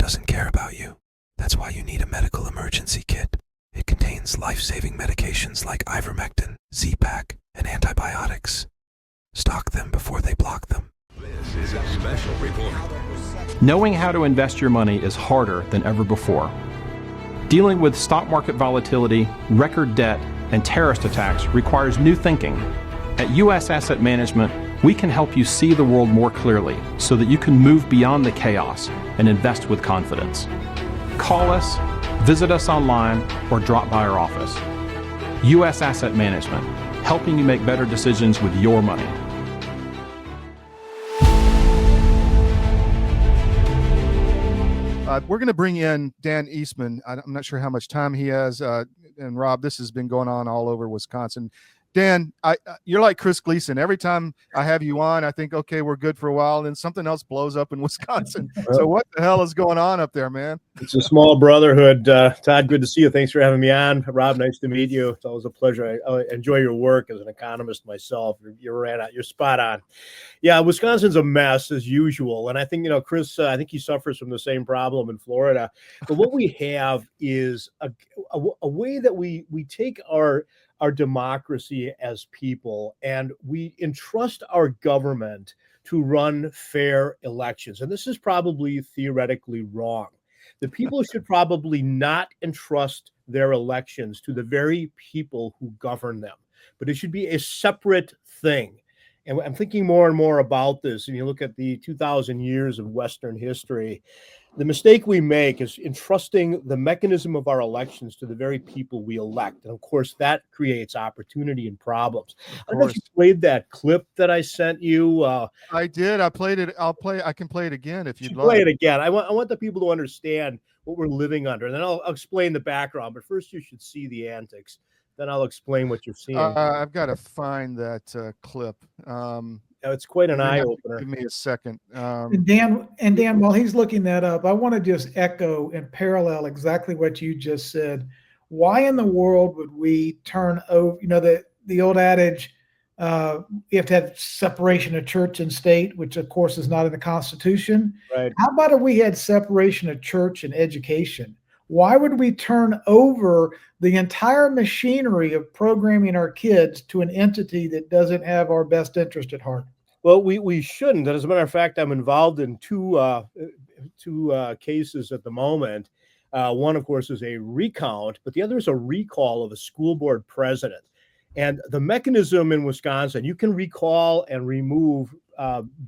doesn't care about you. That's why you need a medical emergency kit. It contains life-saving medications like ivermectin, Z-Pak, and antibiotics. Stock them before they block them. This is a special report. Knowing how to invest your money is harder than ever before. Dealing with stock market volatility, record debt, and terrorist attacks requires new thinking. At U.S. Asset Management, we can help you see the world more clearly so that you can move beyond the chaos and invest with confidence. Call us, visit us online, or drop by our office. U.S. Asset Management, helping you make better decisions with your money. We're going to bring in Dan Eastman. I'm not sure how much time he has. And Rob, this has been going on all over Wisconsin. Dan, you're like Chris Gleason. Every time I have you on, I think, okay, we're good for a while, and then something else blows up in Wisconsin. So what the hell is going on up there, man? It's a small brotherhood. Todd, good to see you. Thanks for having me on. Rob, nice to meet you. It's always a pleasure. I enjoy your work as an economist myself. You're spot on. Yeah, Wisconsin's a mess as usual. And I think, Chris, I think he suffers from the same problem in Florida. But what we have is a way that we take our democracy as people, and we entrust our government to run fair elections. And this is probably theoretically wrong. The people should probably not entrust their elections to the very people who govern them, but it should be a separate thing. And I'm thinking more and more about this. And you look at the 2,000 years of Western history, the mistake we make is entrusting the mechanism of our elections to the very people we elect. And of course, that creates opportunity and problems. I don't know if you played that clip that I sent you. I did. I played it. I can play it again if you'd like. Play it again. I want the people to understand what we're living under. And then I'll explain the background. But first, you should see the antics. Then I'll explain what you're seeing. I've got to find that clip. It's quite an eye opener. Give me a second. And Dan, while he's looking that up, I want to just echo and parallel exactly what you just said. Why in the world would we turn over, the old adage, you have to have separation of church and state, which of course is not in the Constitution. Right. How about if we had separation of church and education? Why would we turn over the entire machinery of programming our kids to an entity that doesn't have our best interest at heart? Well, we shouldn't. As a matter of fact, I'm involved in two cases at the moment. One, of course, is a recount, but the other is a recall of a school board president. And the mechanism in Wisconsin, you can recall and remove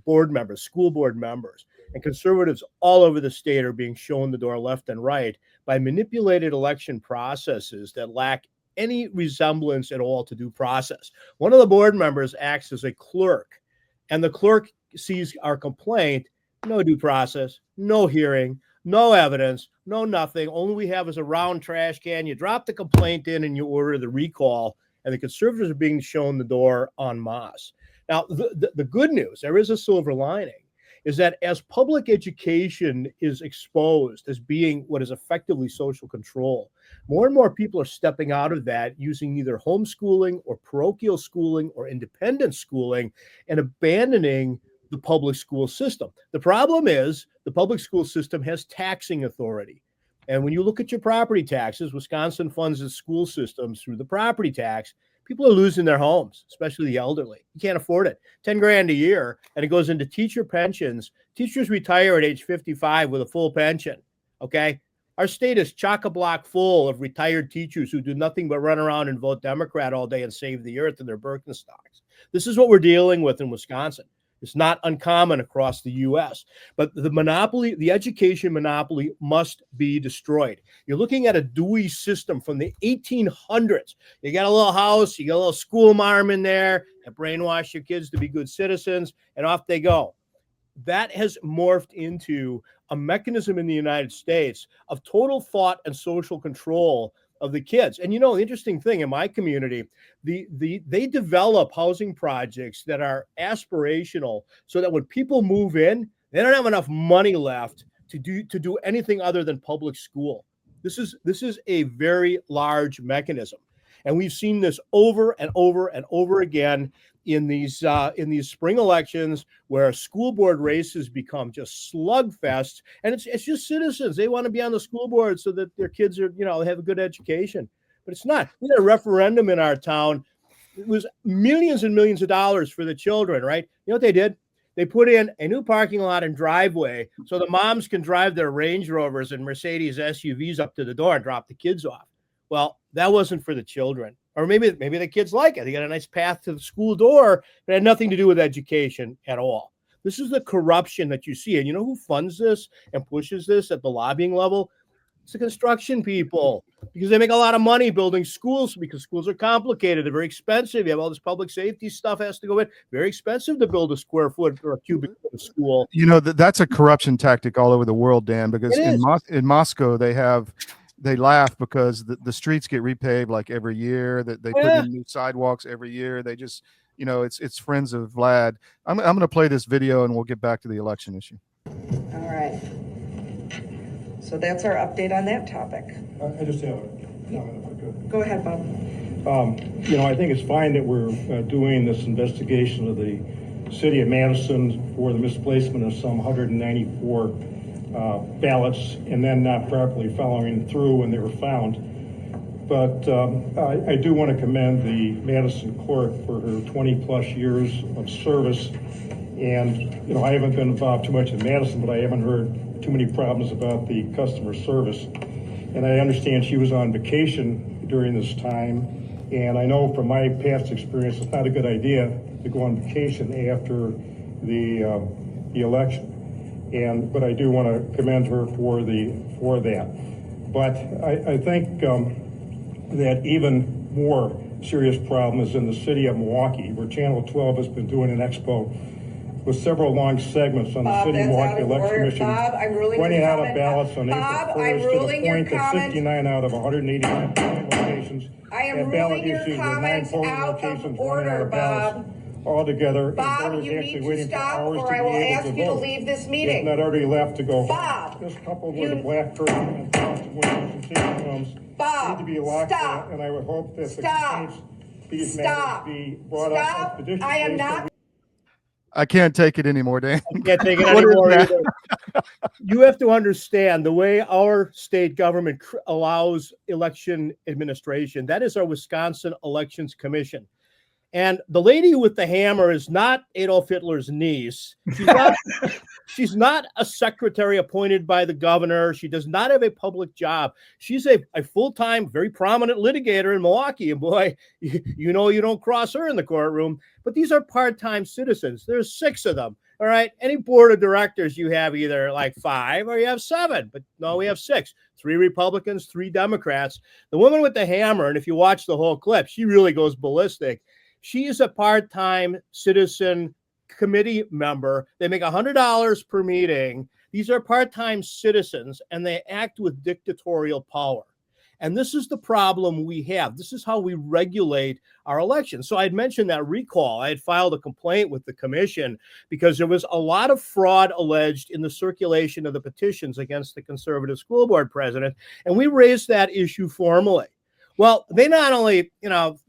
board members, school board members. And conservatives all over the state are being shown the door left and right by manipulated election processes that lack any resemblance at all to due process. One of the board members acts as a clerk, and the clerk sees our complaint, no due process, no hearing, no evidence, no nothing. Only we have is a round trash can. You drop the complaint in and you order the recall, and the conservatives are being shown the door en masse. Now, the good news, there is a silver lining, is that as public education is exposed as being what is effectively social control, more and more people are stepping out of that using either homeschooling or parochial schooling or independent schooling and abandoning the public school system. The problem is the public school system has taxing authority. And when you look at your property taxes, Wisconsin funds its school systems through the property tax. People are losing their homes, especially the elderly. You can't afford it. 10 grand a year, and it goes into teacher pensions. Teachers retire at age 55 with a full pension, okay? Our state is chock-a-block full of retired teachers who do nothing but run around and vote Democrat all day and save the earth in their Birkenstocks. This is what we're dealing with in Wisconsin. It's not uncommon across the U.S., but the monopoly, the education monopoly must be destroyed. You're looking at a Dewey system from the 1800s. You got a little house, you got a little school marm in there, and brainwash your kids to be good citizens, and off they go. That has morphed into a mechanism in the United States of total thought and social control of the kids. And the interesting thing in my community, they develop housing projects that are aspirational so that when people move in, they don't have enough money left to do anything other than public school. This is a very large mechanism. And we've seen this over and over and over again. in these spring elections where school board races become just slugfests, and it's just citizens. They want to be on the school board so that their kids are, have a good education. But it's not. We had a referendum in our town. It was millions and millions of dollars for the children, right? You know what they did? They put in a new parking lot and driveway so the moms can drive their Range Rovers and Mercedes SUVs up to the door and drop the kids off. Well, that wasn't for the children. Or maybe the kids like it. They got a nice path to the school door, but it had nothing to do with education at all. This is the corruption that you see. And you know who funds this and pushes this at the lobbying level? It's the construction people, because they make a lot of money building schools, because schools are complicated. They're very expensive. You have all this public safety stuff has to go in. Very expensive to build a square foot or a cubic foot of school. That's a corruption tactic all over the world, Dan, because in Moscow they laugh because the streets get repaved like every year, that they put in new sidewalks every year. They just, it's friends of Vlad. I'm going to play this video and we'll get back to the election issue. All right. So that's our update on that topic. I just have a comment if I could. Go ahead, Bob. I think it's fine that we're doing this investigation of the city of Madison for the misplacement of some 194 ballots and then not properly following through when they were found. But I do want to commend the Madison clerk for her 20 plus years of service. And, I haven't been involved too much in Madison, but I haven't heard too many problems about the customer service. And I understand she was on vacation during this time. And I know from my past experience, it's not a good idea to go on vacation after the election. But I do want to commend her for that. But I think that even more serious problem is in the city of Milwaukee, where Channel 12 has been doing an expo with several long segments on the City of Milwaukee Election Commission, pointing out of ballots on April 1st to the point that 59 out of 189 polling locations and ballot issues with 9 polling locations running out of ballots altogether. Bob, and you actually need to waiting stop, for hours or to I will be able ask to you to vote. leave this If meeting. not already left to go. Bob, This coupled with the black curtain and constant windows and safety rooms Bob, need to be locked stop. out, and I would hope that Stop. these Stop. matters be brought up Stop. expeditiously. I am not. I can't take it anymore, Dan. I can't take it What is anymore that? either. You have to understand the way our state government allows election administration. That is our Wisconsin Elections Commission. And the lady with the hammer is not Adolf Hitler's niece. She's not a secretary appointed by the governor. She does not have a public job. She's a full-time, very prominent litigator in Milwaukee. And boy, you don't cross her in the courtroom. But these are part-time citizens. There's 6 of them. All right. Any board of directors, you have either like 5 or you have 7. But no, we have 6. 3 Republicans, 3 Democrats. The woman with the hammer, and if you watch the whole clip, she really goes ballistic. She is a part-time citizen committee member. They make $100 per meeting. These are part-time citizens, and they act with dictatorial power. And this is the problem we have. This is how we regulate our elections. So I'd mentioned that recall. I had filed a complaint with the commission because there was a lot of fraud alleged in the circulation of the petitions against the conservative school board president. And we raised that issue formally. Well, they not only,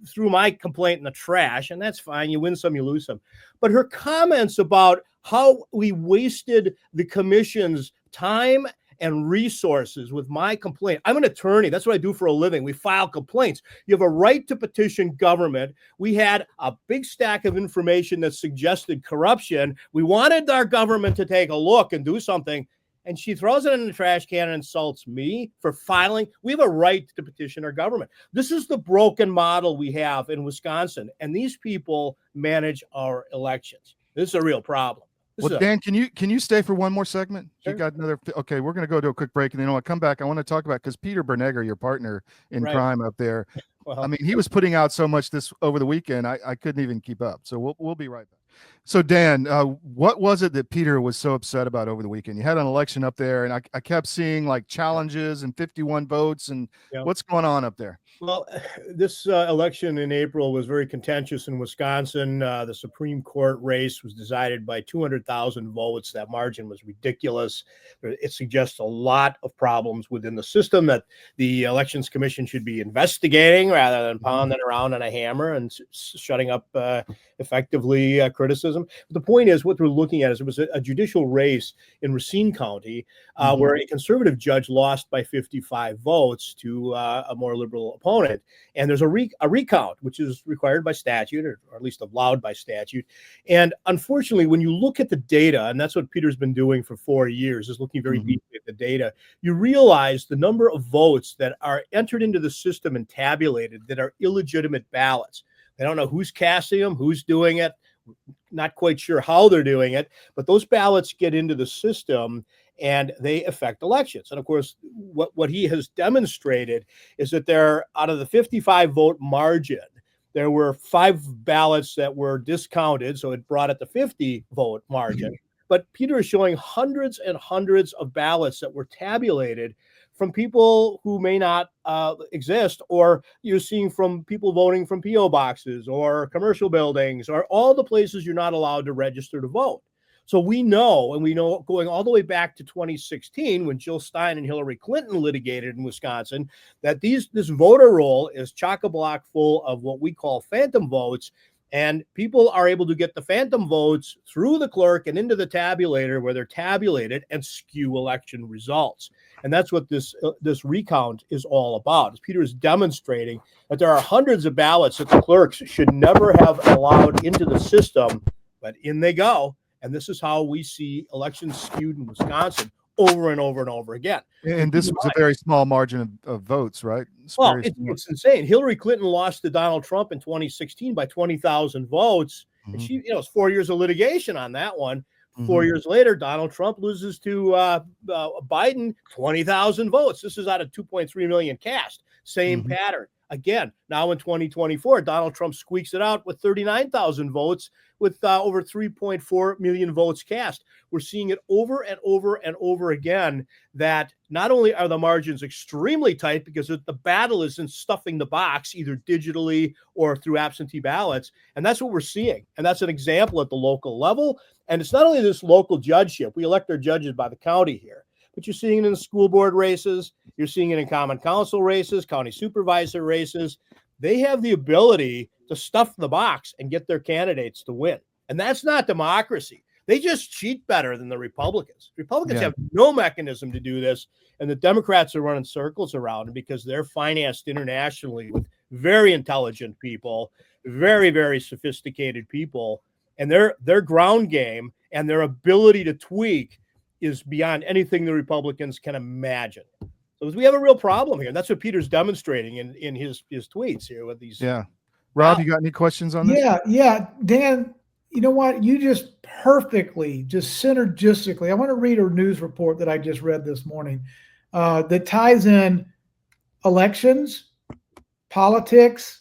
threw my complaint in the trash, and that's fine. You win some, you lose some. But her comments about how we wasted the commission's time and resources with my complaint. I'm an attorney. That's what I do for a living. We file complaints. You have a right to petition government. We had a big stack of information that suggested corruption. We wanted our government to take a look and do something. And she throws it in the trash can and insults me for filing. We have a right to petition our government. This is the broken model we have in Wisconsin. And these people manage our elections. This is a real problem. Well, Dan, can you stay for one more segment? Sure. You got another? Okay, we're going to go to a quick break, and then when I come back, I want to talk about, because Peter Bernegger, your partner in crime up there, Well, I mean, he was putting out so much this over the weekend, I couldn't even keep up. So we'll be right back. So Dan, what was it that Peter was so upset about over the weekend? You had an election up there, and I kept seeing like challenges and 51 votes, and Yeah. what's going on up there? Well, this election in April was very contentious in Wisconsin. The Supreme Court race was decided by 200,000 votes. That margin was ridiculous. It suggests a lot of problems within the system that the Elections Commission should be investigating rather than pounding around on a hammer and shutting up effectively criticism. But the point is, what we're looking at is it was a judicial race in Racine County where a conservative judge lost by 55 votes to a more liberal opponent. And there's a recount, which is required by statute, or at least allowed by statute. And unfortunately, when you look at the data, and that's what Peter's been doing for 4 years, is looking very deeply at the data, you realize the number of votes that are entered into the system and tabulated that are illegitimate ballots. They don't know who's casting them, who's doing it, not quite sure how they're doing it, but those ballots get into the system and they affect elections. And of course, what he has demonstrated is that there, out of the 55 vote margin, there were 5 ballots that were discounted, so it brought it to 50 vote margin. But Peter is showing hundreds and hundreds of ballots that were tabulated from people who may not exist, or you're seeing from people voting from P.O. boxes or commercial buildings or all the places you're not allowed to register to vote. So we know, and we know going all the way back to 2016 when Jill Stein and Hillary Clinton litigated in Wisconsin, that this voter roll is chock-a-block full of what we call phantom votes. And people are able to get the phantom votes through the clerk and into the tabulator where they're tabulated and skew election results. And that's what this recount is all about. As Peter is demonstrating that there are hundreds of ballots that the clerks should never have allowed into the system, but in they go. And this is how we see elections skewed in Wisconsin over and over and over again. And this was a very small margin of votes, right? It's insane. Hillary Clinton lost to Donald Trump in 2016 by 20,000 votes. And she, it's 4 years of litigation on that one. 4 years later, Donald Trump loses to Biden, 20,000 votes. This is out of 2.3 million cast. Same pattern. Again, now in 2024, Donald Trump squeaks it out with 39,000 votes with over 3.4 million votes cast. We're seeing it over and over and over again that not only are the margins extremely tight because the battle is in stuffing the box either digitally or through absentee ballots, and that's what we're seeing. And that's an example at the local level. And it's not only this local judgeship. We elect our judges by the county here. But you're seeing it in the school board races. You're seeing it in common council races, county supervisor races. They have the ability to stuff the box and get their candidates to win. And that's not democracy. They just cheat better than the Republicans. Republicans have no mechanism to do this. And the Democrats are running circles around it because they're financed internationally with very intelligent people, very, very sophisticated people. And their ground game and their ability to tweak is beyond anything the Republicans can imagine. So we have a real problem here. And that's what Peter's demonstrating in his tweets here with these. Yeah. Rob, you got any questions on this? Yeah. Dan, you know what? You just perfectly, just synergistically, I want to read a news report that I just read this morning that ties in elections, politics,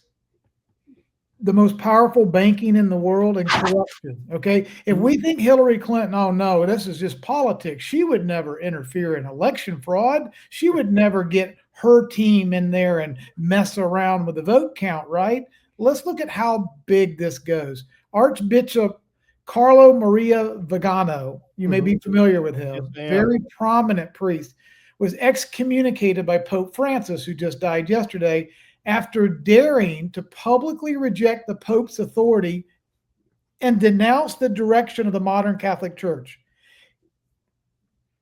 the most powerful banking in the world, and corruption. Okay. If we think Hillary Clinton, oh no, this is just politics, she would never interfere in election fraud. She would never get her team in there and mess around with the vote count, right? Let's look at how big this goes. Archbishop Carlo Maria Vigano, you may be familiar with him, very prominent priest, was excommunicated by Pope Francis, who just died yesterday, after daring to publicly reject the Pope's authority and denounce the direction of the modern Catholic Church.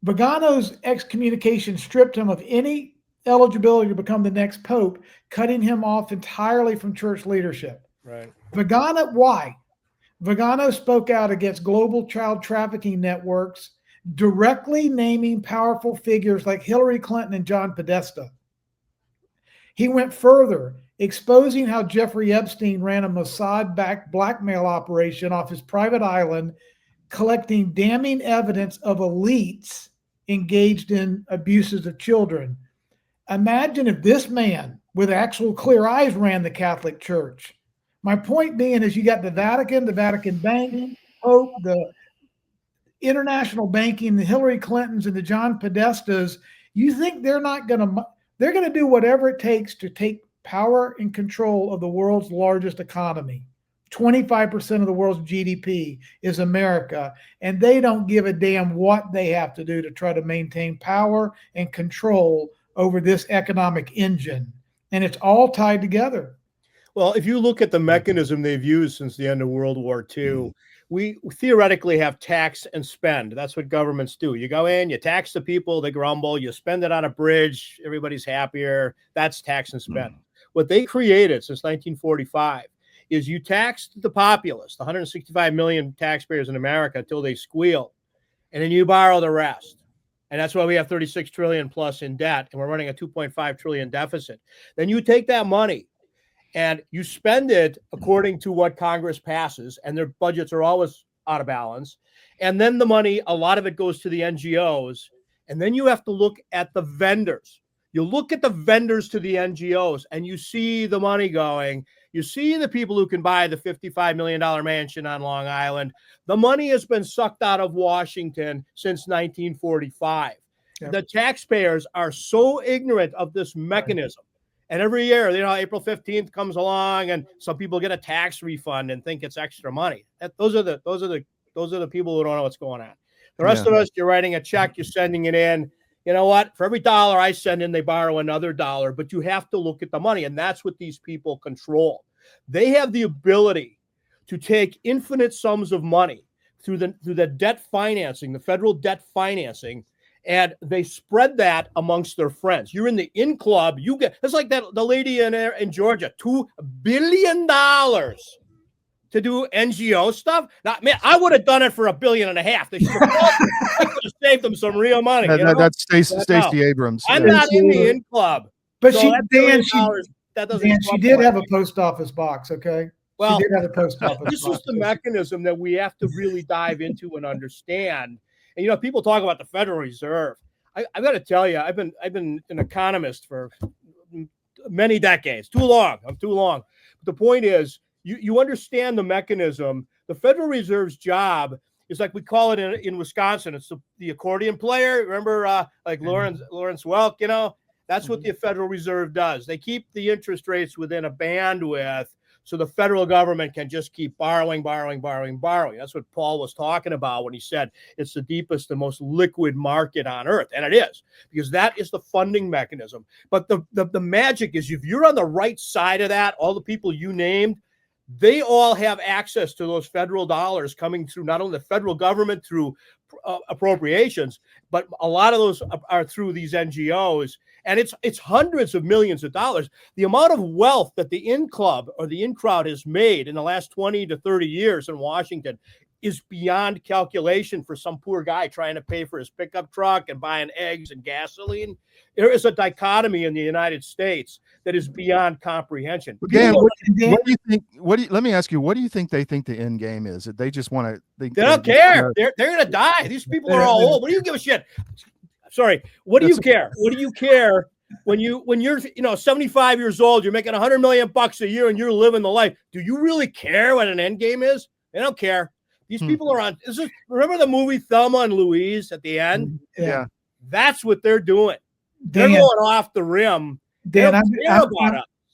Vigano's excommunication stripped him of any eligibility to become the next Pope, cutting him off entirely from church leadership. Right. Why? Vigano spoke out against global child trafficking networks, directly naming powerful figures like Hillary Clinton and John Podesta. He went further, exposing how Jeffrey Epstein ran a Mossad-backed blackmail operation off his private island, collecting damning evidence of elites engaged in abuses of children. Imagine if this man with actual clear eyes ran the Catholic Church. My point being is you got the Vatican Bank, Pope, the international banking, the Hillary Clintons and the John Podestas, you think they're going to do whatever it takes to take power and control of the world's largest economy. 25% of the world's GDP is America, and they don't give a damn what they have to do to try to maintain power and control over this economic engine. And it's all tied together. Well, if you look at the mechanism they've used since the end of World War II, we theoretically have tax and spend. That's what governments do. You go in, you tax the people, they grumble, you spend it on a bridge, everybody's happier. That's tax and spend. What they created since 1945 is you tax the populace, the 165 million taxpayers in America, until they squeal, and then you borrow the rest. And that's why we have 36 trillion plus in debt, and we're running a 2.5 trillion deficit. Then you take that money and you spend it according to what Congress passes, and their budgets are always out of balance. And then the money, a lot of it goes to the NGOs. And then you have to look at the vendors. You look at the vendors to the NGOs, and you see the money going. You see the people who can buy the $55 million mansion on Long Island. The money has been sucked out of Washington since 1945. Yep. The taxpayers are so ignorant of this mechanism. And every year, April 15th comes along, and some people get a tax refund and think it's extra money. Those are the people who don't know what's going on. The rest of us, you're writing a check, you're sending it in. You know what? For every dollar I send in, they borrow another dollar. But you have to look at the money, and that's what these people control. They have the ability to take infinite sums of money through the debt financing, the federal debt financing, and they spread that amongst their friends. You're in the in club. You get, it's like the lady in Georgia, $2 billion to do NGO stuff. Now, man, I would have done it for $1.5 billion. They should have saved them some real money. That's Stacey Abrams. I'm not in the in club. But so she did have a post office box, okay? Well, she did have a post office this box. is the mechanism that we have to really dive into and understand. And people talk about the Federal Reserve. I've got to tell you, I've been an economist for many decades. Too long. I'm too long. But the point is, you understand the mechanism. The Federal Reserve's job is, like we call it in Wisconsin, it's the accordion player. Remember, like Lawrence Welk, that's what the Federal Reserve does. They keep the interest rates within a bandwidth so the federal government can just keep borrowing. That's what Paul was talking about when he said it's the deepest and most liquid market on earth. And it is, because that is the funding mechanism. But the magic is, if you're on the right side of that, all the people you named, they all have access to those federal dollars coming through not only the federal government through appropriations, but a lot of those are through these NGOs. And it's hundreds of millions of dollars. The amount of wealth that the in club or the in crowd has made in the last 20 to 30 years in Washington is beyond calculation for some poor guy trying to pay for his pickup truck and buying eggs and gasoline. There is a dichotomy in the United States that is beyond comprehension. Dan, what do you think? Let me ask you, what do you think they think the end game is? That they just want to? They don't care. They're going to die. These people are all old. What do you give a shit? Sorry. What do you care? What do you care when you're 75 years old? You're making $100 million a year and you're living the life. Do you really care what an end game is? They don't care. These people are on. Remember the movie Thelma and Louise at the end? Yeah. That's what they're doing. Dan, they're going off the rim. Dan,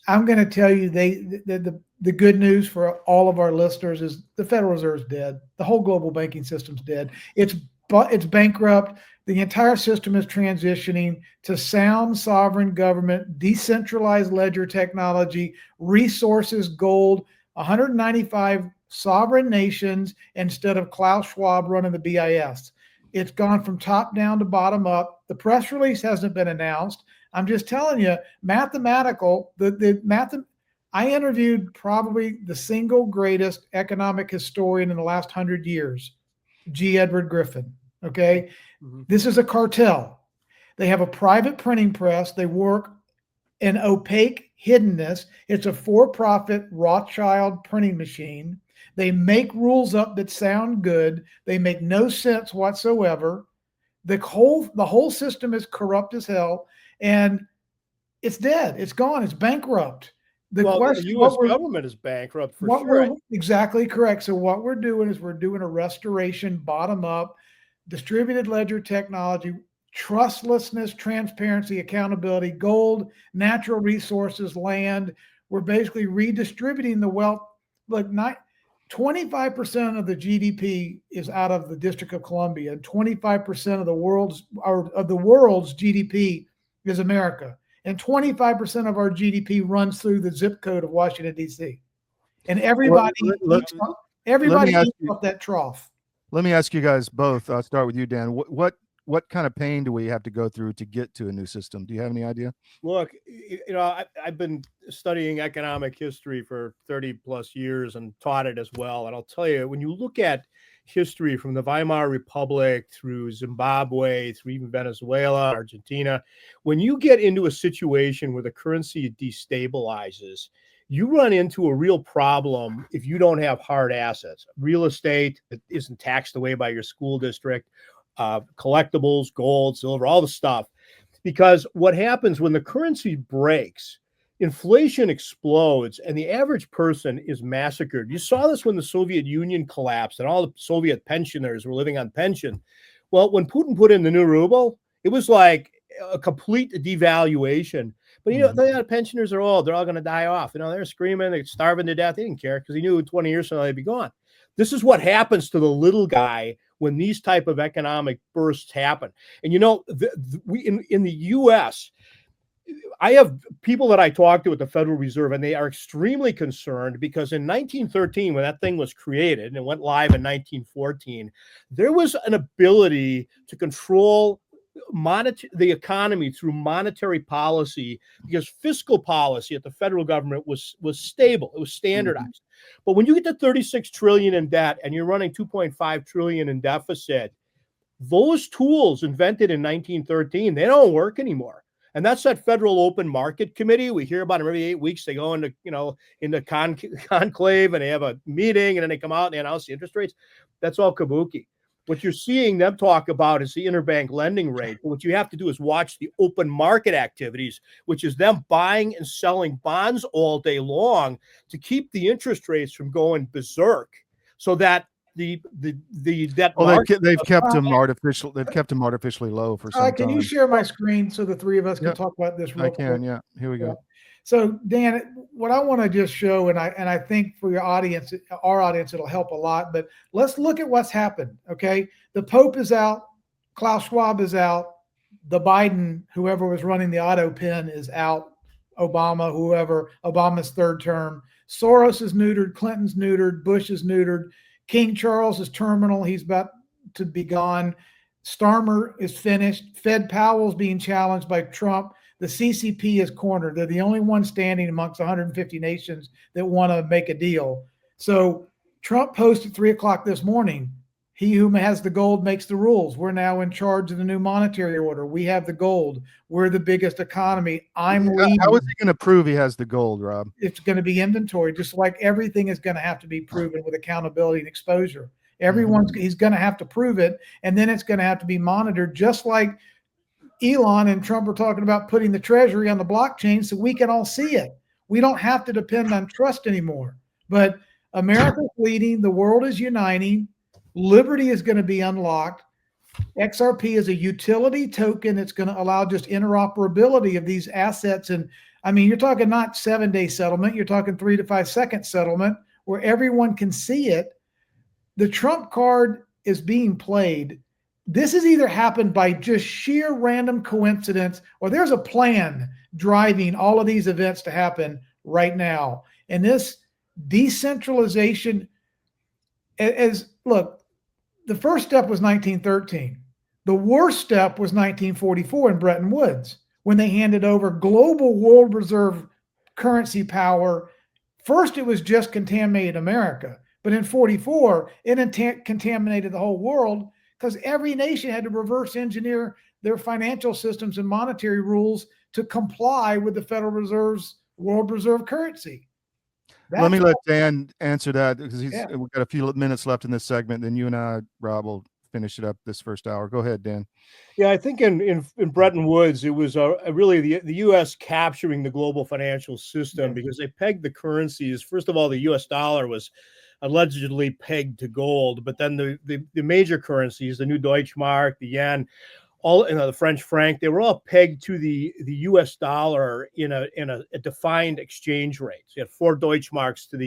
I'm going to tell you, the good news for all of our listeners is the Federal Reserve's dead. The whole global banking system's dead. It's bankrupt. The entire system is transitioning to sound sovereign government, decentralized ledger technology, resources, gold, 195 sovereign nations instead of Klaus Schwab running the BIS. It's gone from top down to bottom up. The press release hasn't been announced. I'm just telling you, I interviewed probably the single greatest economic historian in the last 100 years, G. Edward Griffin. Okay. Mm-hmm. This is a cartel. They have a private printing press. They work in opaque hiddenness. It's a for-profit Rothschild printing machine. They make rules up that sound good. They make no sense whatsoever. The whole system is corrupt as hell, and it's dead. It's gone. It's bankrupt. The Well, the question, U.S. government is bankrupt for sure. we're exactly correct. So what we're doing is we're doing a restoration, bottom up, distributed ledger technology, trustlessness, transparency, accountability, gold, natural resources, land. We're basically redistributing the wealth. Look, 25% of the GDP is out of the District of Columbia, and 25% of the world's GDP is America, and 25% of our GDP runs through the zip code of Washington D.C. And everybody eats off that trough. Let me ask you guys both. I'll start with you, Dan. What kind of pain do we have to go through to get to a new system? Do you have any idea? Look, I've been studying economic history for 30 plus years and taught it as well. And I'll tell you, when you look at history from the Weimar Republic through Zimbabwe, through even Venezuela, Argentina, when you get into a situation where the currency destabilizes, you run into a real problem if you don't have hard assets. Real estate that isn't taxed away by your school district, collectibles, gold, silver, all the stuff. Because what happens when the currency breaks, inflation explodes and the average person is massacred. You saw this when the Soviet Union collapsed and all the Soviet pensioners were living on pension. Well, when Putin put in the new ruble, it was like a complete devaluation. But the pensioners are old. They're all going to die off. They're screaming, they're starving to death. They didn't care because he knew 20 years from now they'd be gone. This is what happens to the little guy when these type of economic bursts happen. And we in the U.S., I have people that I talk to at the Federal Reserve, and they are extremely concerned because in 1913, when that thing was created and it went live in 1914, there was an ability to control the economy through monetary policy because fiscal policy at the federal government was stable. It was standardized. But when you get to 36 trillion in debt and you're running 2.5 trillion in deficit, those tools invented in 1913, they don't work anymore. And that's that Federal Open Market Committee. We hear about them every 8 weeks. They go into, into conclave and they have a meeting and then they come out and they announce the interest rates. That's all kabuki. What you're seeing them talk about is the interbank lending rate. But what you have to do is watch the open market activities, which is them buying and selling bonds all day long to keep the interest rates from going berserk, so that the debt. Well, they've kept them artificial. They've kept them artificially low for some time. Can you share my screen so the three of us can talk about this real quick? I can. Yeah. Here we go. So, Dan, what I want to just show, and I think for your audience, our audience, it'll help a lot. But let's look at what's happened. Okay, the Pope is out, Klaus Schwab is out, the Biden, whoever was running the auto pen, is out. Obama's third term. Soros is neutered, Clinton's neutered, Bush is neutered. King Charles is terminal. He's about to be gone. Starmer is finished. Fed Powell's being challenged by Trump. The CCP is cornered. They're the only one standing amongst 150 nations that want to make a deal. So Trump posted 3:00 this morning, he who has the gold makes the rules. We're now in charge of the new monetary order. We have the gold. We're the biggest economy. I'm leaving. How is he going to prove he has the gold, Rob? It's going to be inventory, just like everything is going to have to be proven with accountability and exposure. He's going to have to prove it, and then it's going to have to be monitored, just like Elon and Trump are talking about putting the treasury on the blockchain so we can all see it. We don't have to depend on trust anymore. But America's leading. The world is uniting. Liberty is going to be unlocked. XRP is a utility token. It's going to allow just interoperability of these assets. And I mean, you're talking not 7-day settlement. You're talking 3 to 5 second settlement where everyone can see it. The Trump card is being played. This has either happened by just sheer random coincidence, or there's a plan driving all of these events to happen right now. And this decentralization look, the first step was 1913. The worst step was 1944 in Bretton Woods when they handed over global world reserve currency power. First, it was just contaminated America, but in 44, it contaminated the whole world, because every nation had to reverse engineer their financial systems and monetary rules to comply with the Federal Reserve's world reserve currency. Let me let Dan answer that, because we've got a few minutes left in this segment. Then you and I, Rob, will finish it up this first hour. Go ahead, Dan. Yeah, I think in Bretton Woods, it was really the U.S. capturing the global financial system because they pegged the currencies. First of all, the U.S. dollar was allegedly pegged to gold, but then the major currencies, the new Deutschmark, the yen, all the French franc, they were all pegged to the U.S. dollar in a defined exchange rate. So you had 4 Deutschmarks to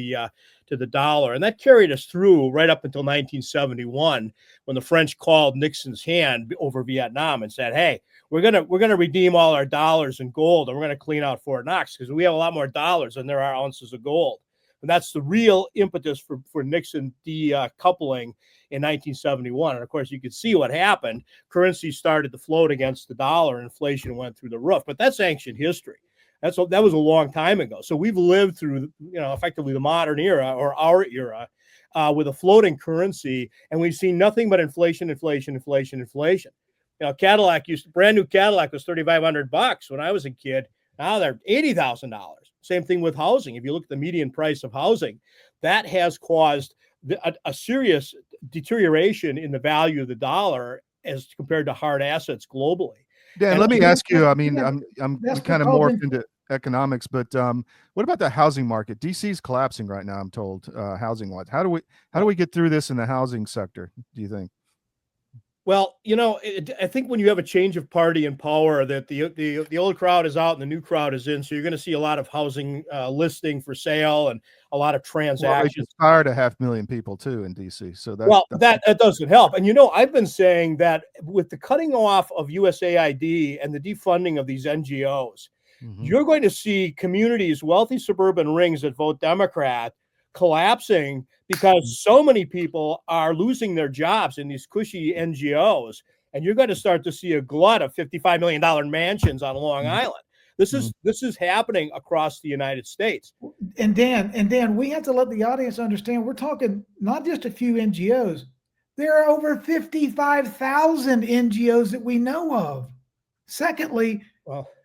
the dollar, and that carried us through right up until 1971, when the French called Nixon's hand over Vietnam and said, "Hey, we're gonna redeem all our dollars in gold, and we're gonna clean out Fort Knox because we have a lot more dollars than there are ounces of gold." And that's the real impetus for Nixon decoupling in 1971. And of course, you could see what happened. Currency started to float against the dollar. Inflation went through the roof. But that's ancient history. That was a long time ago. So we've lived through, effectively the modern era, or our era, with a floating currency, and we've seen nothing but inflation, inflation, inflation, inflation. Brand new Cadillac was $3,500 when I was a kid. Now they're $80,000. Same thing with housing. If you look at the median price of housing, that has caused a serious deterioration in the value of the dollar as compared to hard assets globally. Dan, And let me ask you. I mean, I'm That's kind of because morphed into economics, but what about the housing market? DC is collapsing right now, I'm told, housing wise. How do we get through this in the housing sector, do you think? Well, I think when you have a change of party in power, that the old crowd is out and the new crowd is in. So you're going to see a lot of housing listing for sale and a lot of Well, they transactions. just fired 500,000 people too in DC. So that doesn't help. And I've been saying that with the cutting off of USAID and the defunding of these NGOs, you're going to see communities, wealthy suburban rings that vote Democrat, collapsing because so many people are losing their jobs in these cushy NGOs, and you're going to start to see a glut of $55 million mansions on Long Island. This is happening across the United States. And Dan, we have to let the audience understand we're talking not just a few NGOs. There are over 55,000 NGOs that we know of. Secondly,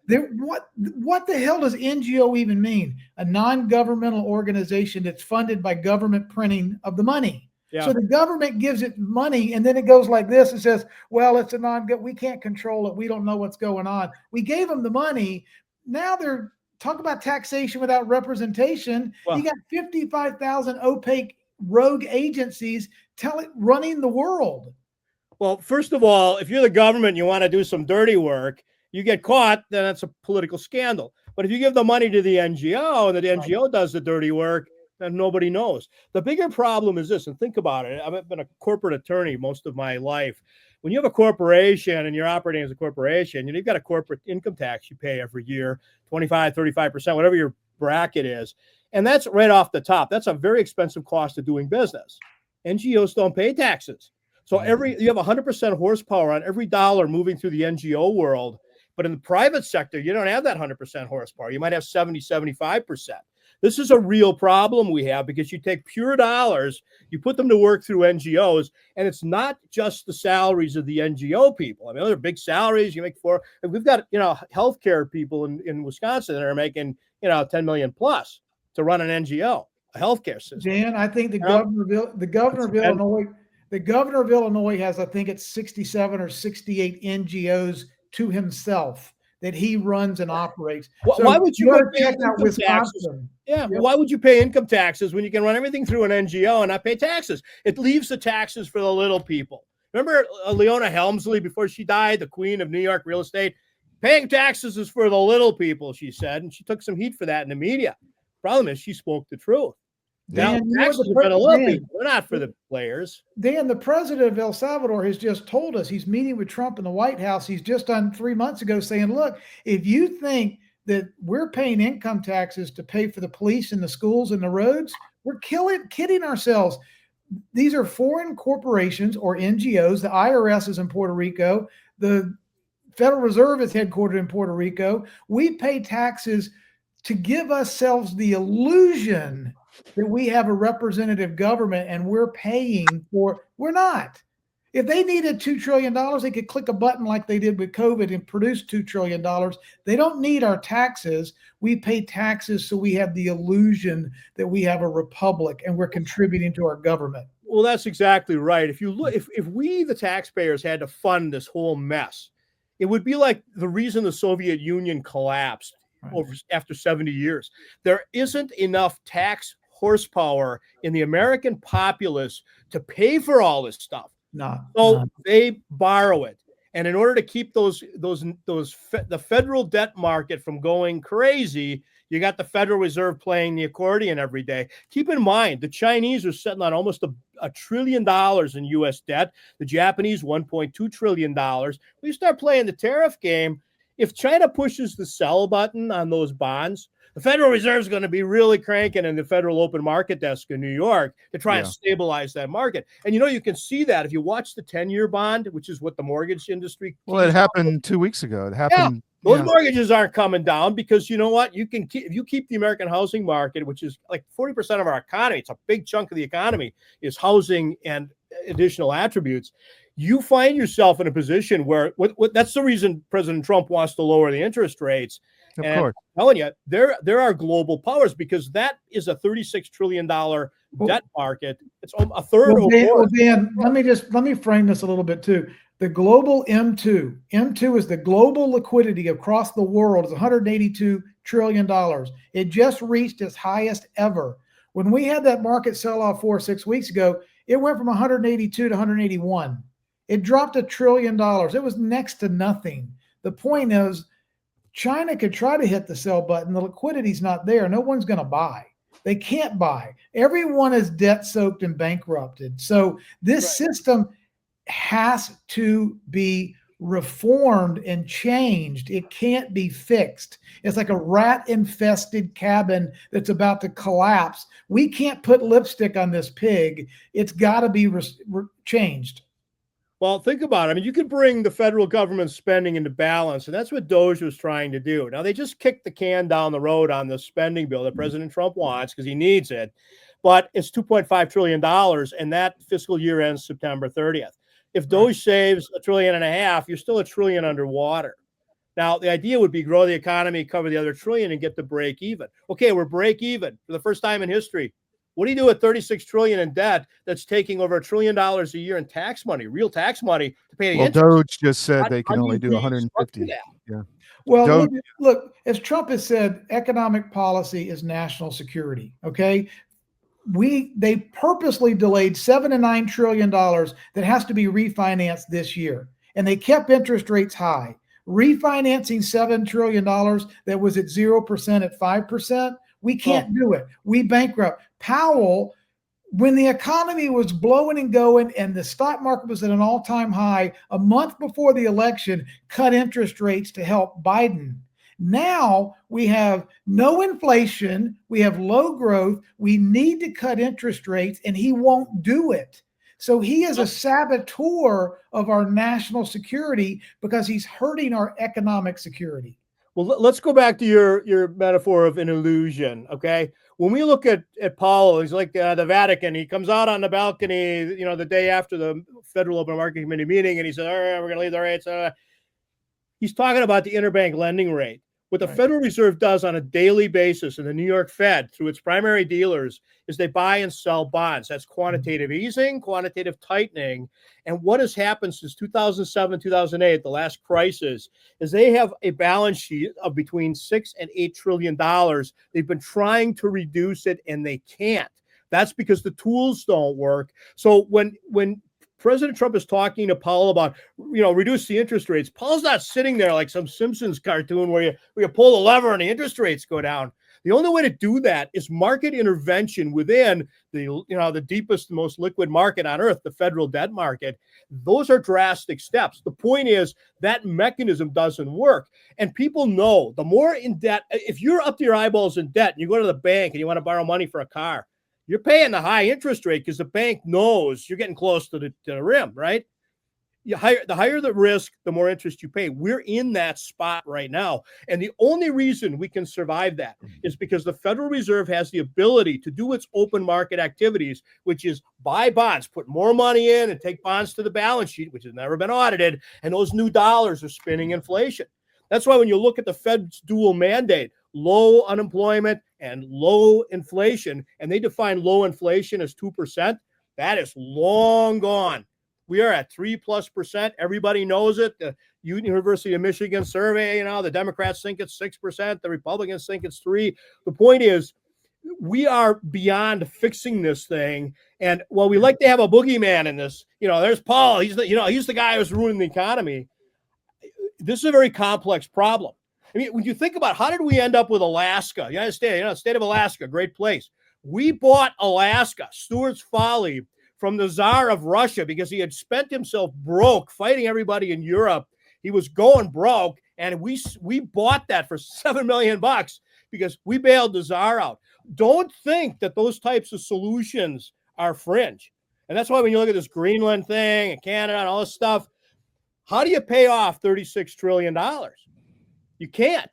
what the hell does NGO even mean? A non-governmental organization that's funded by government printing of the money. Yeah. So the government gives it money, and then it goes like this and says, well, it's we can't control it. We don't know what's going on. We gave them the money. Now they're talking about taxation without representation. Well, you got 55,000 opaque rogue agencies running the world. Well, first of all, if you're the government and you want to do some dirty work, you get caught, then that's a political scandal. But if you give the money to the NGO and the NGO does the dirty work, then nobody knows. The bigger problem is this, and think about it. I've been a corporate attorney most of my life. When you have a corporation and you're operating as a corporation, you've got a corporate income tax you pay every year, 25, 35%, whatever your bracket is. And that's right off the top. That's a very expensive cost of doing business. NGOs don't pay taxes. So you have 100% horsepower on every dollar moving through the NGO world. But in the private sector, you don't have that 100% horsepower. You might have 70, 75%. This is a real problem we have because you take pure dollars, you put them to work through NGOs, and it's not just the salaries of the NGO people. I mean, those are big salaries. You make we've got, healthcare people in Wisconsin that are making, 10 million plus to run an NGO, a healthcare system. Dan, I think the governor of Illinois has, I think it's 67 or 68 NGOs to himself that he runs and operates. Why would you check out Wisconsin? Yeah. Why would you pay income taxes when you can run everything through an NGO and not pay taxes? It leaves the taxes for the little people. Remember Leona Helmsley, before she died, the queen of New York real estate? Paying taxes is for the little people, she said, and she took some heat for that in the media. Problem is, she spoke the truth. Now, taxes are for the little people. They're not for the players. Dan, the president of El Salvador has just told us he's meeting with Trump in the White House. He's just done 3 months ago saying, look, if you think that we're paying income taxes to pay for the police and the schools and the roads, we're kidding ourselves. These are foreign corporations or NGOs. The IRS is in Puerto Rico. The Federal Reserve is headquartered in Puerto Rico. We pay taxes to give ourselves the illusion that we have a representative government and we're paying for. We're not. If they needed $2 trillion, they could click a button like they did with COVID and produce $2 trillion. They don't need our taxes. We pay taxes so we have the illusion that we have a republic and we're contributing to our government. Well, that's exactly right. If you look, if we, the taxpayers, had to fund this whole mess, it would be like the reason the Soviet Union collapsed after 70 years. There isn't enough tax horsepower in the American populace to pay for all this stuff. So they borrow it. And in order to keep the federal debt market from going crazy, you got the Federal Reserve playing the accordion every day. Keep in mind, the Chinese are sitting on almost $1 trillion in U.S. debt. The Japanese, $1.2 trillion. When you start playing the tariff game, if China pushes the sell button on those bonds, the Federal Reserve is going to be really cranking in the Federal Open Market Desk in New York to try and stabilize that market. And, you can see that if you watch the 10-year bond, which is what the mortgage industry. Well, it happened 2 weeks ago. It happened. Yeah, those mortgages aren't coming down because you know what? If you keep the American housing market, which is like 40% of our economy, it's a big chunk of the economy is housing and additional attributes. You find yourself in a position where that's the reason President Trump wants to lower the interest rates. Of course. I'm telling you, there are global powers because that is a $36 trillion debt market. It's a third of Dan, let me frame this a little bit too. The global M2 is the global liquidity across the world is $182 trillion. It just reached its highest ever. When we had that market sell-off 4 or 6 weeks ago, it went from 182 to 181. It dropped $1 trillion. It was next to nothing. The point is, China could try to hit the sell button. The liquidity's not there. No one's going to buy. They can't buy. Everyone is debt soaked and bankrupted. So this system has to be reformed and changed. It can't be fixed. It's like a rat infested cabin that's about to collapse. We can't put lipstick on this pig. It's got to be changed. Well, think about it. I mean, you could bring the federal government spending into balance, and that's what DOGE was trying to do. Now, they just kicked the can down the road on the spending bill that President Trump wants because he needs it, but it's $2.5 trillion, and that fiscal year ends September 30th. If DOGE saves $1.5 trillion, you're still $1 trillion underwater. Now, the idea would be grow the economy, cover the other $1 trillion, and get to break even. Okay, we're break even for the first time in history. What do you do with $36 trillion in debt that's taking over $1 trillion a year in tax money, real tax money to pay the interest? DOGE just said they can only do 150. Yeah. Well, look, as Trump has said, economic policy is national security. Okay. They purposely delayed $7 to $9 trillion that has to be refinanced this year. And they kept interest rates high. Refinancing $7 trillion that was at 0% at 5%. We can't do it. We bankrupt. Powell, when the economy was blowing and going and the stock market was at an all-time high, a month before the election, cut interest rates to help Biden. Now we have no inflation. We have low growth. We need to cut interest rates, and he won't do it. So he is a saboteur of our national security because he's hurting our economic security. Well, let's go back to your metaphor of an illusion, okay? When we look at Powell, he's like the Vatican. He comes out on the balcony, the day after the Federal Open Market Committee meeting, and he says, all right, we're going to leave the rates. He's talking about the interbank lending rate. What the Federal Reserve does on a daily basis in the New York Fed through its primary dealers is they buy and sell bonds. That's quantitative easing, quantitative tightening. And what has happened since 2007, 2008, the last crisis, is they have a balance sheet of between $6 and $8 trillion. They've been trying to reduce it and they can't. That's because the tools don't work. So when President Trump is talking to Powell about, reduce the interest rates, Powell's not sitting there like some Simpsons cartoon where you pull the lever and the interest rates go down. The only way to do that is market intervention within the deepest, most liquid market on earth, the federal debt market. Those are drastic steps. The point is that mechanism doesn't work. And people know the more in debt, if you're up to your eyeballs in debt and you go to the bank and you want to borrow money for a car, you're paying the high interest rate because the bank knows you're getting close to the rim, right? The higher the risk, the more interest you pay. We're in that spot right now. And the only reason we can survive that is because the Federal Reserve has the ability to do its open market activities, which is buy bonds, put more money in and take bonds to the balance sheet, which has never been audited. And those new dollars are spinning inflation. That's why when you look at the Fed's dual mandate, low unemployment and low inflation, and they define low inflation as 2%, That is long gone. We are at 3+%. Everybody knows it. The University of Michigan survey, the Democrats think it's 6%. The Republicans think it's 3%. The point is, we are beyond fixing this thing. And while we like to have a boogeyman in this, there's Paul. He's the guy who's ruining the economy. This is a very complex problem. I mean, when you think about how did we end up with Alaska, United States, state of Alaska, great place. We bought Alaska, Stuart's Folly, from the Tsar of Russia because he had spent himself broke fighting everybody in Europe. He was going broke, and we bought that for $7 million because we bailed the Tsar out. Don't think that those types of solutions are fringe. And that's why when you look at this Greenland thing and Canada and all this stuff, how do you pay off $36 trillion? You can't.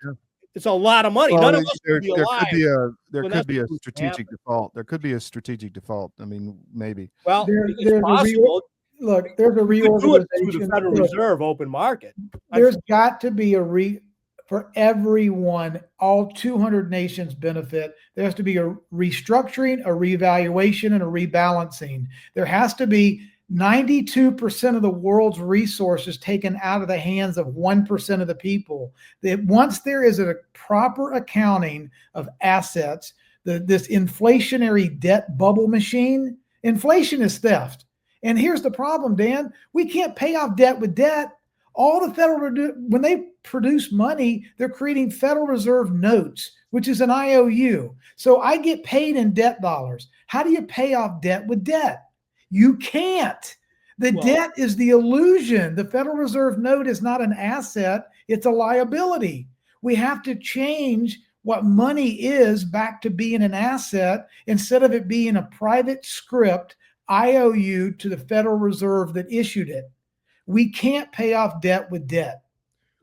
It's a lot of money. Well, None of us would be alive. There could be a strategic default. There could be a strategic default. I mean, maybe. Well, there's it's possible. there's a reorganization through the Federal Reserve open market. There's got to be for everyone, all 200 nations benefit. There has to be a restructuring, a reevaluation, and a rebalancing. There has to be 92% of the world's resources taken out of the hands of 1% of the people. That once there is a proper accounting of assets, this inflationary debt bubble machine, inflation is theft. And here's the problem, Dan. We can't pay off debt with debt. All the when they produce money, they're creating Federal Reserve notes, which is an IOU. So I get paid in debt dollars. How do you pay off debt with debt? You can't. Debt is the illusion. The Federal Reserve note is not an asset. It's a liability. We have to change what money is back to being an asset instead of it being a private script IOU to the Federal Reserve that issued it. We can't pay off debt with debt.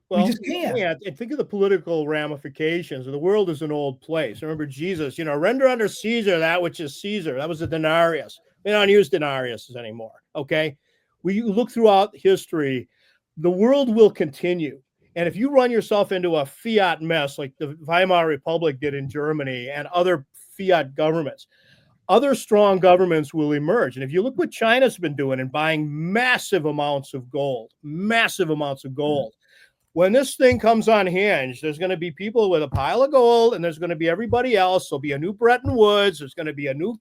Well, we just can't. And think of the political ramifications. The world is an old place. Remember Jesus, render unto Caesar that which is Caesar. That was a denarius. We don't use denariuses anymore. Okay. We look throughout history, the world will continue. And if you run yourself into a fiat mess like the Weimar Republic did in Germany and other fiat governments, other strong governments will emerge. And if you look what China's been doing and buying massive amounts of gold. When this thing comes unhinged, there's going to be people with a pile of gold and there's going to be everybody else. There'll be a new Bretton Woods. There's going to be a new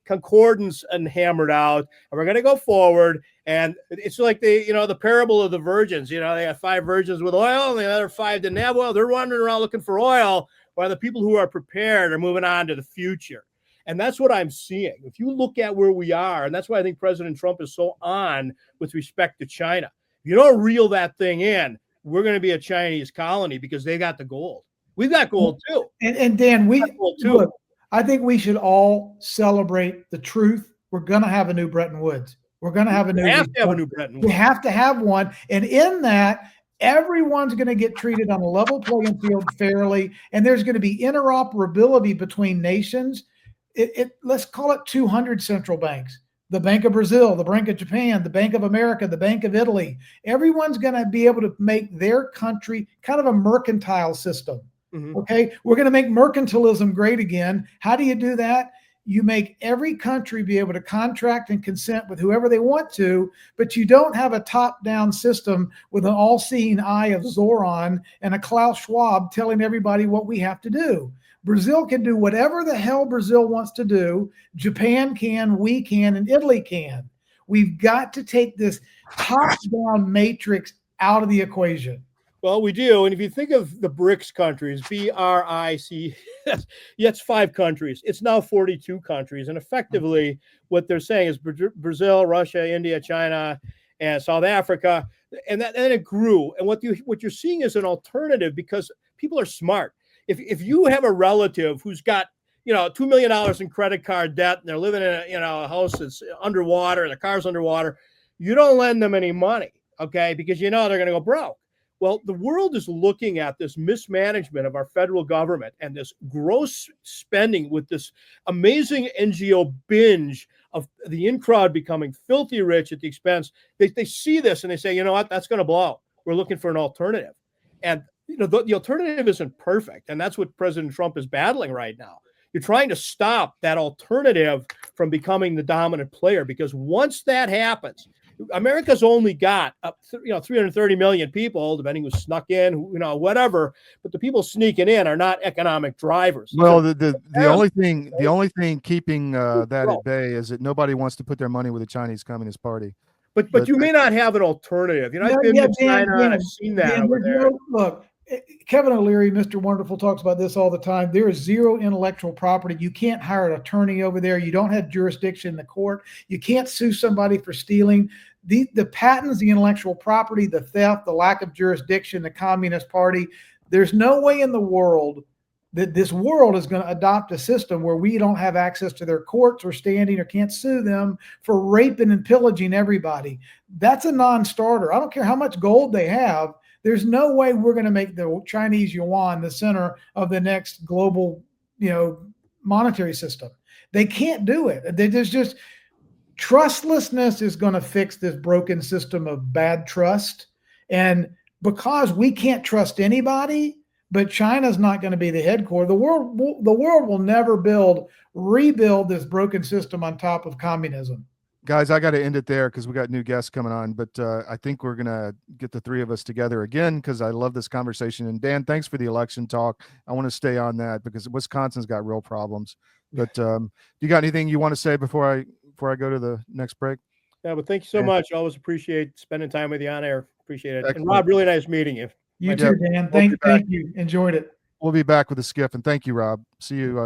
concordance and hammered out. And we're going to go forward. And it's like the parable of the virgins. They have 5 virgins with oil and the other 5 didn't have oil. They're wandering around looking for oil while the people who are prepared are moving on to the future. And that's what I'm seeing. If you look at where we are, and that's why I think President Trump is so on with respect to China. If you don't reel that thing in, we're going to be a Chinese colony because they got the gold. We've got gold too. And Dan, look, I think we should all celebrate the truth. We're going to have a new Bretton Woods. We're going to have a new. We have to have a new Bretton Woods. We have to have one. And in that, everyone's going to get treated on a level playing field fairly. And there's going to be interoperability between nations. Let's call it 200 central banks. The Bank of Brazil, the Bank of Japan, the Bank of America, the Bank of Italy. Everyone's going to be able to make their country kind of a mercantile system. Mm-hmm. Okay. We're going to make mercantilism great again. How do you do that? You make every country be able to contract and consent with whoever they want to, but you don't have a top-down system with an all-seeing eye of Zoran and a Klaus Schwab telling everybody what we have to do. Brazil can do whatever the hell Brazil wants to do. Japan can, we can, and Italy can. We've got to take this top-down matrix out of the equation. Well, we do. And if you think of the BRICS countries, BRIC, it's 5 countries. It's now 42 countries. And effectively, what they're saying is Brazil, Russia, India, China, and South Africa. And it grew. And what you're seeing is an alternative because people are smart. If you have a relative who's got $2 million in credit card debt and they're living in a house that's underwater and the car's underwater, you don't lend them any money, okay? Because they're going to go broke. Well, the world is looking at this mismanagement of our federal government and this gross spending with this amazing NGO binge of the in-crowd becoming filthy rich at the expense. They see this and they say, you know what, that's going to blow. We're looking for an alternative. And the alternative isn't perfect. And that's what President Trump is battling right now. You're trying to stop that alternative from becoming the dominant player, because once that happens, America's only got 330 million people, depending who's snuck in, whatever. But the people sneaking in are not economic drivers. Well, the only thing keeping that at bay is that nobody wants to put their money with the Chinese Communist Party. But you may not have an alternative. I've been to China and I've seen that over there. Look, Kevin O'Leary, Mr. Wonderful, talks about this all the time. There is zero intellectual property. You can't hire an attorney over there. You don't have jurisdiction in the court. You can't sue somebody for stealing. The patents, the intellectual property, the theft, the lack of jurisdiction, the Communist Party. There's no way in the world that this world is going to adopt a system where we don't have access to their courts or standing or can't sue them for raping and pillaging everybody. That's a non-starter. I don't care how much gold they have. There's no way we're going to make the Chinese yuan the center of the next global, monetary system. They can't do it. There's just trustlessness is going to fix this broken system of bad trust. And because we can't trust anybody, but China's not going to be the headquarters. The world will never rebuild this broken system on top of communism. Guys, I got to end it there because we got new guests coming on, but I think we're going to get the three of us together again because I love this conversation. And Dan, thanks for the election talk. I want to stay on that because Wisconsin's got real problems. But you got anything you want to say before I go to the next break? Yeah, but thank you so much. I always appreciate spending time with you on air. Appreciate it. Excellent. And Rob, really nice meeting you. You too, Dan. Thank you. Enjoyed it. We'll be back with a skiff, and thank you, Rob. See you